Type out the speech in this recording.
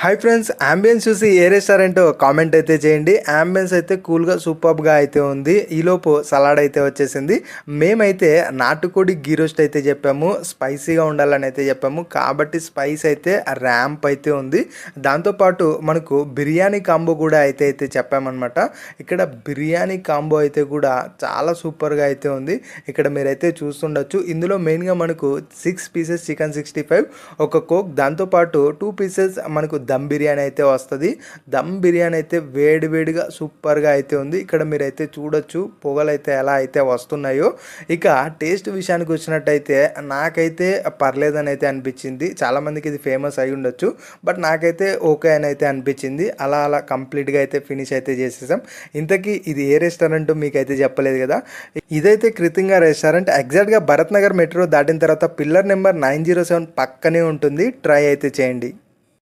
Hi friends, ambience చూసి ఏ రెస్టారెంటో comment అయితే చేయండి. అంబియన్స్ అయితే కూల్గా సూపర్గా అయితే ఉంది. ఈలోపు సలాడ్ అయితే వచ్చేసింది. మేమైతే నాటుకోడి గీ రోస్ట్ అయితే చెప్పాము, స్పైసీగా ఉండాలని అయితే చెప్పాము. కాబట్టి స్పైస్ అయితే ర్యాంప్ అయితే ఉంది. దాంతోపాటు మనకు బిర్యానీ కాంబో కూడా అయితే చెప్పామన్నమాట. ఇక్కడ బిర్యానీ కాంబో అయితే కూడా చాలా సూపర్గా అయితే ఉంది. ఇక్కడ మీరైతే చూస్తుండొచ్చు. ఇందులో మెయిన్గా మనకు 6 పీసెస్ చికెన్ 65, ఒక కోక్, దాంతోపాటు 2 పీసెస్ మనకు దమ్ బిర్యానీ అయితే వస్తుంది. దమ్ బిర్యానీ అయితే వేడివేడిగా సూపర్గా అయితే ఉంది. ఇక్కడ మీరైతే చూడొచ్చు పొగలైతే ఎలా అయితే వస్తున్నాయో. ఇక టేస్ట్ విషయానికి వచ్చినట్టయితే నాకైతే పర్లేదని అయితే అనిపించింది. చాలామందికి ఇది ఫేమస్ అయి ఉండొచ్చు, బట్ నాకైతే ఓకే అని అయితే అనిపించింది. అలా అలా కంప్లీట్గా అయితే ఫినిష్ అయితే చేసేసాం. ఇంతకీ ఇది ఏ రెస్టారెంట్ మీకైతే చెప్పలేదు కదా. ఇదైతే కృతింగా రెస్టారెంట్, ఎగ్జాక్ట్గా భరత్ నగర్ మెట్రో దాటిన తర్వాత పిల్లర్ నెంబర్ 907 పక్కనే ఉంటుంది. ట్రై అయితే చేయండి.